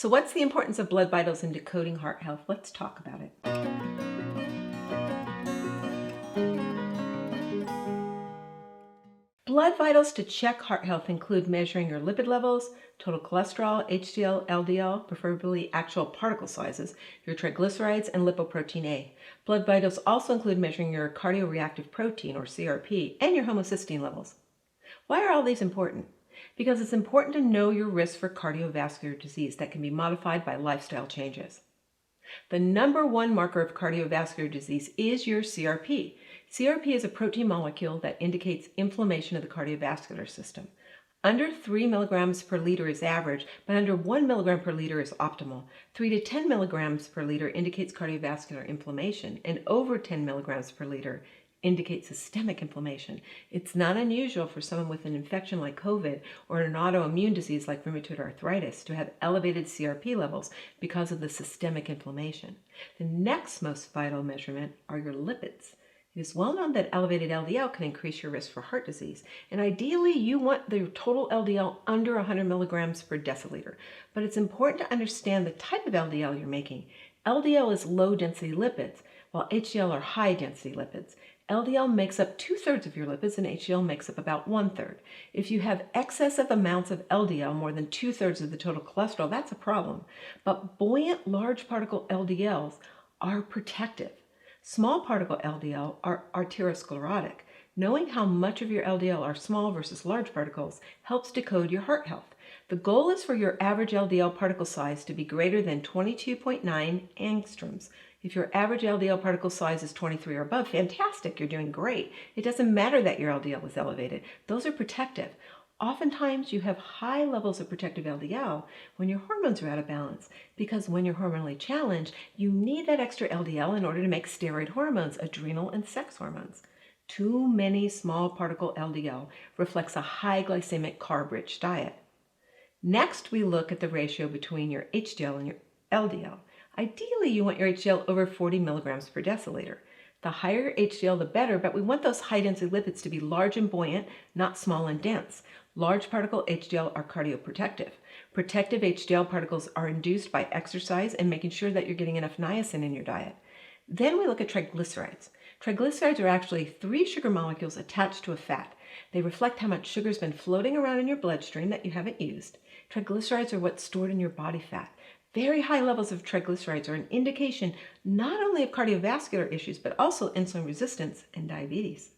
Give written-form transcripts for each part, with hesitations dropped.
So what's the importance of blood vitals in decoding heart health? Let's talk about it. Blood vitals to check heart health include measuring your lipid levels, total cholesterol, HDL, LDL, preferably actual particle sizes, your triglycerides, and lipoprotein A. Blood vitals also include measuring your cardioreactive protein, or CRP, and your homocysteine levels. Why are all these important? Because it's important to know your risk for cardiovascular disease that can be modified by lifestyle changes. The number one marker of cardiovascular disease is your CRP. CRP is a protein molecule that indicates inflammation of the cardiovascular system. Under 3 milligrams per liter is average, but under 1 milligram per liter is optimal. 3 to 10 milligrams per liter indicates cardiovascular inflammation, and over 10 milligrams per liter indicates systemic inflammation. It's not unusual for someone with an infection like COVID or an autoimmune disease like rheumatoid arthritis to have elevated CRP levels because of the systemic inflammation. The next most vital measurement are your lipids. It is well known that elevated LDL can increase your risk for heart disease, and ideally you want the total LDL under 100 milligrams per deciliter. But it's important to understand the type of LDL you're making. LDL is low-density lipids, while HDL are high-density lipids. LDL makes up 2/3 of your lipids and HDL makes up about 1/3. If you have excessive amounts of LDL, more than 2/3 of the total cholesterol, that's a problem. But buoyant large particle LDLs are protective. Small particle LDL are arterioschlerotic. Knowing how much of your LDL are small versus large particles helps decode your heart health. The goal is for your average LDL particle size to be greater than 22.9 angstroms. If your average LDL particle size is 23 or above, fantastic, you're doing great. It doesn't matter that your LDL is elevated. Those are protective. Oftentimes you have high levels of protective LDL when your hormones are out of balance, because when you're hormonally challenged, you need that extra LDL in order to make steroid hormones, adrenal and sex hormones. Too many small particle LDL reflects a high glycemic carb-rich diet. Next, we look at the ratio between your HDL and your LDL. Ideally, you want your HDL over 40 milligrams per deciliter. The higher HDL, the better, but we want those high-density lipids to be large and buoyant, not small and dense. Large particle HDL are cardioprotective. Protective HDL particles are induced by exercise and making sure that you're getting enough niacin in your diet. Then we look at triglycerides. Triglycerides are actually 3 sugar molecules attached to a fat. They reflect how much sugar's been floating around in your bloodstream that you haven't used. Triglycerides are what's stored in your body fat. Very high levels of triglycerides are an indication not only of cardiovascular issues, but also insulin resistance and diabetes.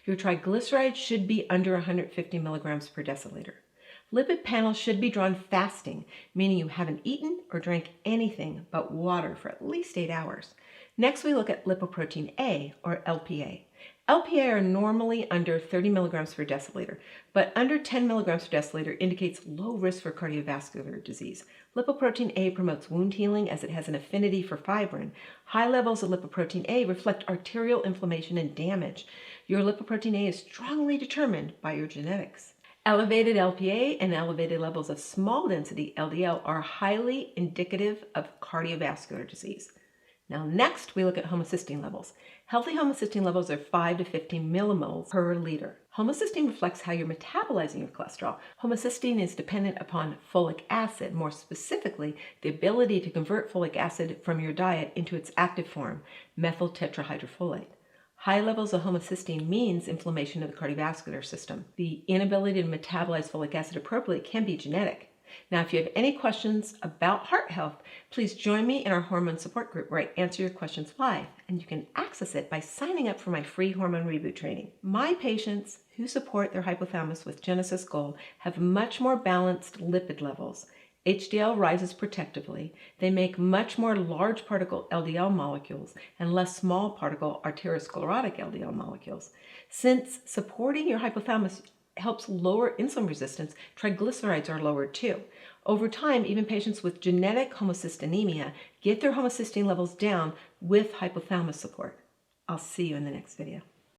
Your triglycerides should be under 150 milligrams per deciliter. Lipid panels should be drawn fasting, meaning you haven't eaten or drank anything but water for at least 8 hours. Next, we look at lipoprotein A, or LPA. LPA are normally under 30 milligrams per deciliter, but under 10 milligrams per deciliter indicates low risk for cardiovascular disease. Lipoprotein A promotes wound healing as it has an affinity for fibrin. High levels of lipoprotein A reflect arterial inflammation and damage. Your lipoprotein A is strongly determined by your genetics. Elevated LPA and elevated levels of small density LDL are highly indicative of cardiovascular disease. Now next, we look at homocysteine levels. Healthy homocysteine levels are 5 to 15 millimoles per liter. Homocysteine reflects how you're metabolizing your cholesterol. Homocysteine is dependent upon folic acid, more specifically, the ability to convert folic acid from your diet into its active form, methyl tetrahydrofolate. High levels of homocysteine means inflammation of the cardiovascular system. The inability to metabolize folic acid appropriately can be genetic. Now, if you have any questions about heart health, please join me in our Hormone Support Group where I answer your questions live, and you can access it by signing up for my free Hormone Reboot Training. My patients who support their hypothalamus with Genesis Gold have much more balanced lipid levels. HDL rises protectively. They make much more large particle LDL molecules and less small particle arteriosclerotic LDL molecules. Since supporting your hypothalamus helps lower insulin resistance, triglycerides are lowered too. Over time, even patients with genetic homocysteinemia get their homocysteine levels down with hypothalamus support. I'll see you in the next video.